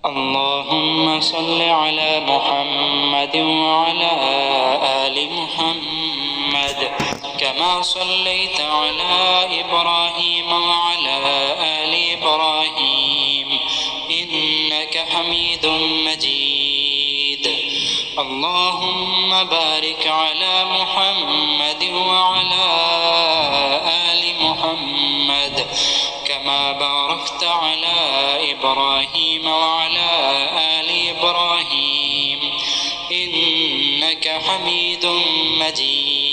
اللهم صل على محمد وعلى آل محمد كما صليت على إبراهيم وعلى آل إبراهيم إنك حميد مجيد. اللهم بارك على محمد وعلى آل محمد كما باركت على إبراهيم وعلى آل إبراهيم إنك حميد مجيد.